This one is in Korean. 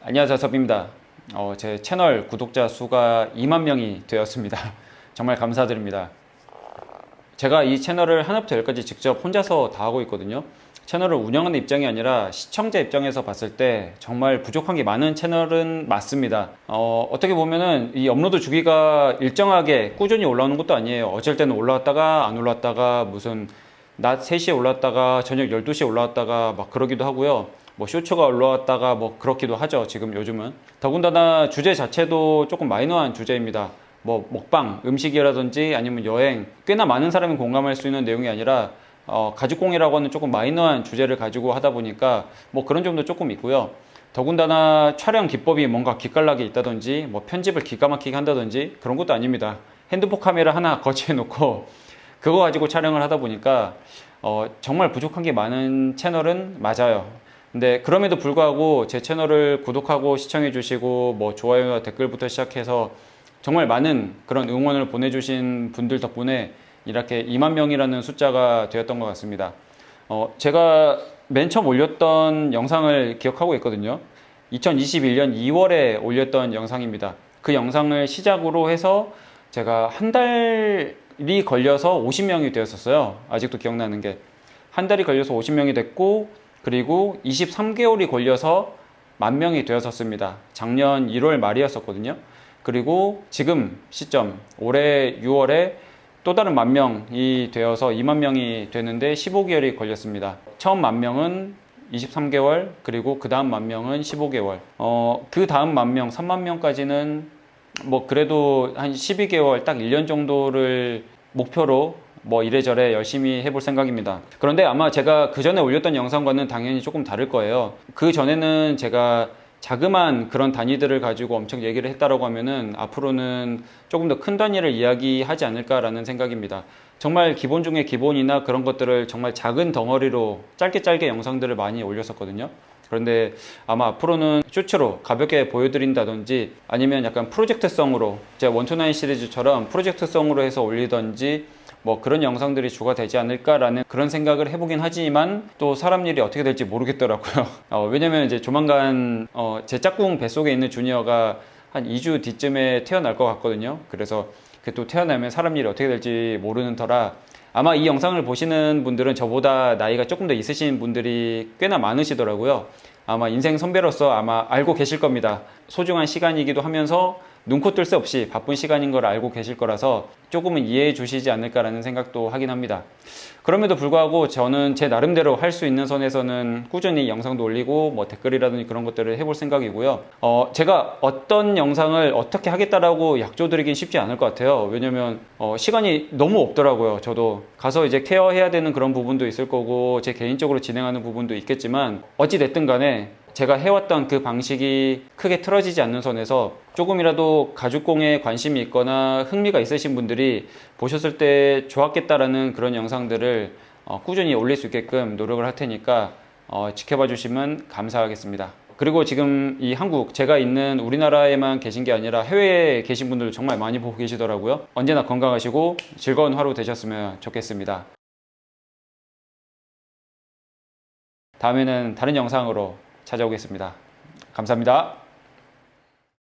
안녕하세요, 섭입니다. 제 채널 구독자 수가 2만 명이 되었습니다. 정말 감사드립니다. 제가 이 채널을 하나부터 열까지 직접 혼자서 다 하고 있거든요. 채널을 운영하는 입장이 아니라 시청자 입장에서 봤을 때 정말 부족한 게 많은 채널은 맞습니다. 어떻게 보면은 이 업로드 주기가 일정하게 꾸준히 올라오는 것도 아니에요. 어쩔 때는 올라왔다가 안 올라왔다가 무슨 낮 3시에 올라왔다가 저녁 12시에 올라왔다가 막 그러기도 하고요. 뭐 쇼츠가 올라왔다가 뭐 그렇기도 하죠. 지금 요즘은 더군다나 주제 자체도 조금 마이너한 주제입니다. 뭐 먹방, 음식이라든지 아니면 여행, 꽤나 많은 사람이 공감할 수 있는 내용이 아니라 가죽공이라고 하는 조금 마이너한 주제를 가지고 하다 보니까 뭐 그런 점도 조금 있고요. 더군다나 촬영 기법이 뭔가 기깔나게 있다든지 뭐 편집을 기가 막히게 한다든지 그런 것도 아닙니다. 핸드폰 카메라 하나 거치해 놓고 그거 가지고 촬영을 하다 보니까 정말 부족한 게 많은 채널은 맞아요. 근데 그럼에도 불구하고 제 채널을 구독하고 시청해 주시고 뭐 좋아요와 댓글부터 시작해서 정말 많은 그런 응원을 보내주신 분들 덕분에 이렇게 2만 명이라는 숫자가 되었던 것 같습니다. 제가 맨 처음 올렸던 영상을 기억하고 있거든요. 2021년 2월에 올렸던 영상입니다. 그 영상을 시작으로 해서 제가 한 달이 걸려서 50명이 되었었어요. 아직도 기억나는 게. 한 달이 걸려서 50명이 됐고, 그리고 23개월이 걸려서 10,000명이 되었었습니다. 작년 1월 말이었었거든요. 그리고 지금 시점, 올해 6월에 또 다른 10,000명이 되어서 2만 명이 되는데 15개월이 걸렸습니다. 처음 10,000명은 23개월, 그리고 그 다음 10,000명은 15개월. 그 다음 10,000명, 30,000명까지는 뭐 그래도 한 12개월, 딱 1년 정도를 목표로 뭐 이래저래 열심히 해볼 생각입니다. 그런데 아마 제가 그 전에 올렸던 영상과는 당연히 조금 다를 거예요. 그 전에는 제가 자그마한 그런 단위들을 가지고 엄청 얘기를 했다라고 하면은 앞으로는 조금 더 큰 단위를 이야기하지 않을까라는 생각입니다. 정말 기본 중에 기본이나 그런 것들을 정말 작은 덩어리로 짧게 영상들을 많이 올렸었거든요. 그런데 아마 앞으로는 쇼츠로 가볍게 보여드린다든지 아니면 약간 프로젝트성으로 제가 원투나인 시리즈처럼 프로젝트성으로 해서 올리던지 뭐 그런 영상들이 주가 되지 않을까라는 그런 생각을 해보긴 하지만 또 사람 일이 어떻게 될지 모르겠더라고요. 왜냐면 이제 조만간 제 짝꿍 뱃속에 있는 주니어가 한 2주 뒤쯤에 태어날 것 같거든요. 그래서 그 또 태어나면 사람 일이 어떻게 될지 모르는 터라 아마 이 영상을 보시는 분들은 저보다 나이가 조금 더 있으신 분들이 꽤나 많으시더라고요. 아마 인생 선배로서 아마 알고 계실 겁니다. 소중한 시간이기도 하면서 눈코 뜰 새 없이 바쁜 시간인 걸 알고 계실 거라서 조금은 이해해 주시지 않을까라는 생각도 하긴 합니다. 그럼에도 불구하고 저는 제 나름대로 할 수 있는 선에서는 꾸준히 영상도 올리고 뭐 댓글이라든지 그런 것들을 해볼 생각이고요. 제가 어떤 영상을 어떻게 하겠다라고 약조드리긴 쉽지 않을 것 같아요. 왜냐면 시간이 너무 없더라고요. 저도 가서 이제 케어해야 되는 그런 부분도 있을 거고 제 개인적으로 진행하는 부분도 있겠지만 어찌 됐든 간에 제가 해왔던 그 방식이 크게 틀어지지 않는 선에서 조금이라도 가죽공에 관심이 있거나 흥미가 있으신 분들이 보셨을 때 좋았겠다라는 그런 영상들을 꾸준히 올릴 수 있게끔 노력을 할 테니까 지켜봐 주시면 감사하겠습니다. 그리고 지금 이 한국, 제가 있는 우리나라에만 계신 게 아니라 해외에 계신 분들도 정말 많이 보고 계시더라고요. 언제나 건강하시고 즐거운 하루 되셨으면 좋겠습니다. 다음에는 다른 영상으로 찾아오겠습니다. 감사합니다.